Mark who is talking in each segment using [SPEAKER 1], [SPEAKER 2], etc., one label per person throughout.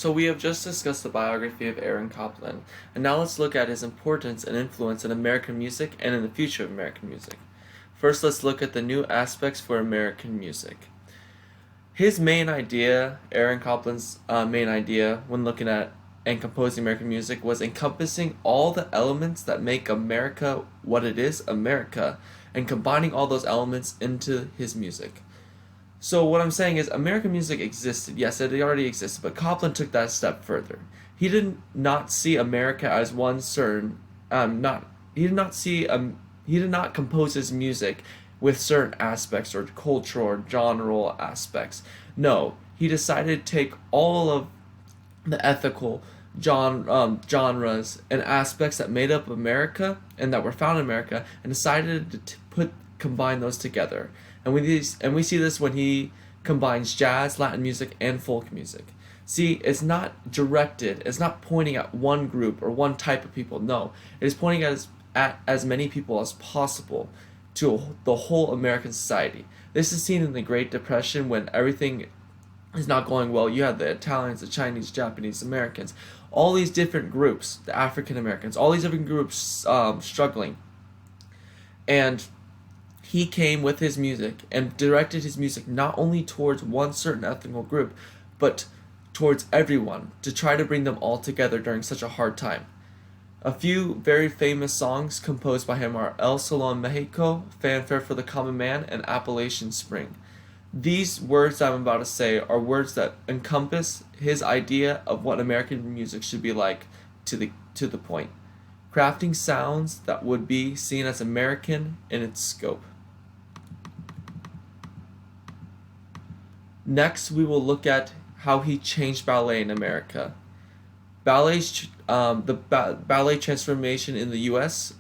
[SPEAKER 1] So we have just discussed the biography of Aaron Copland, and now let's look at his importance and influence in American music and in the future of American music. First, let's look at the new aspects for American music. His main idea, Aaron Copland's main idea when looking at and composing American music, was encompassing all the elements that make America what it is, America, and combining all those elements into his music. So what I'm saying is American music existed. Yes, it already existed, but Copland took that a step further. He did not see America as one certain not he did not see he did not compose his music with certain aspects or cultural or genre aspects. No, he decided to take all of the ethical genres and aspects that made up America and that were found in America, and decided to combine those together. And we see this when he combines jazz, Latin music, and folk music. See, it's not directed, it's not pointing at one group or one type of people. No, it is pointing at as many people as possible to the whole American society. This is seen in the Great Depression when everything is not going well. You have the Italians, the Chinese, Japanese, Americans, all these different groups, the African Americans, all these different groups struggling. And he came with his music and directed his music not only towards one certain ethnic group, but towards everyone, to try to bring them all together during such a hard time. A few very famous songs composed by him are El Salon Mexico, Fanfare for the Common Man, and Appalachian Spring. These words that I'm about to say are words that encompass his idea of what American music should be like to the point, crafting sounds that would be seen as American in its scope. Next, we will look at how he changed ballet in America. Ballet transformation in the U.S.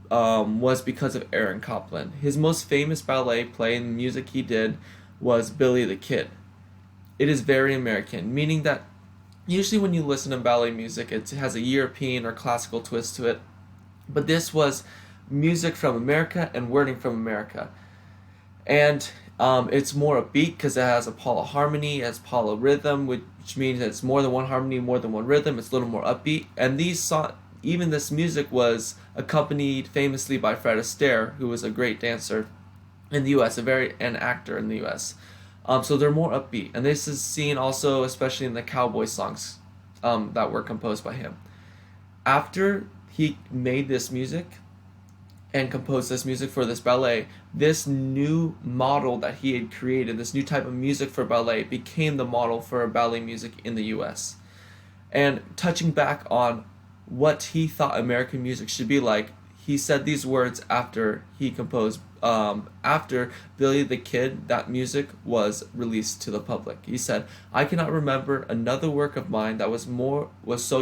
[SPEAKER 1] Was because of Aaron Copland. His most famous ballet play and music he did was Billy the Kid. It is very American, meaning that usually when you listen to ballet music, it has a European or classical twist to it. But this was music from America and wording from America. And it's more upbeat because it has a polyharmony, it has polyrhythm, which means that it's more than one harmony, more than one rhythm. It's a little more upbeat. And even this music was accompanied famously by Fred Astaire, who was a great dancer in the U.S., an actor in the U.S. So they're more upbeat, and this is seen also, especially in the cowboy songs that were composed by him. After he made this music and composed this music for this ballet, this new model that he had created, this new type of music for ballet, became the model for ballet music in the U.S. And touching back on what he thought American music should be like, he said these words after he composed, after Billy the Kid, that music was released to the public. He said, "I cannot remember another work of mine that was so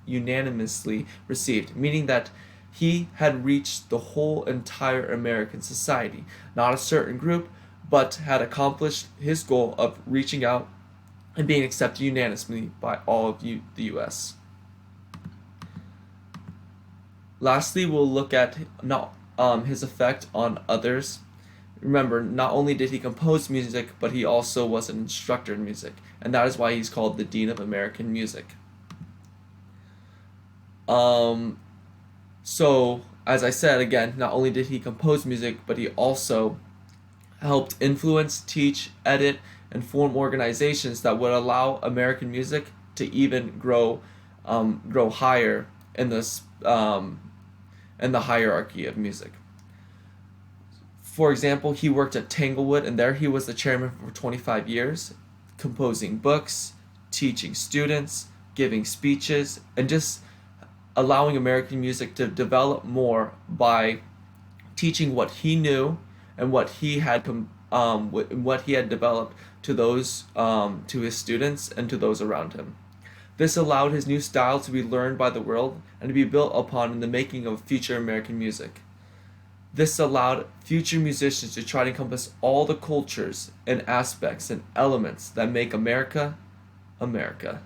[SPEAKER 1] unanimously received," meaning that he had reached the whole entire American society, not a certain group, but had accomplished his goal of reaching out and being accepted unanimously by all of the U.S. Lastly, we'll look at his effect on others. Remember, not only did he compose music, but he also was an instructor in music, and that is why he's called the Dean of American Music. So, as I said again, not only did he compose music, but he also helped influence, teach, edit, and form organizations that would allow American music to even grow higher in this in the hierarchy of music. For example, he worked at Tanglewood, and there he was the chairman for 25 years, composing books, teaching students, giving speeches, and just allowing American music to develop more by teaching what he knew and what he had developed to those to his students and to those around him. This allowed his new style to be learned by the world and to be built upon in the making of future American music. This allowed future musicians to try to encompass all the cultures and aspects and elements that make America, America.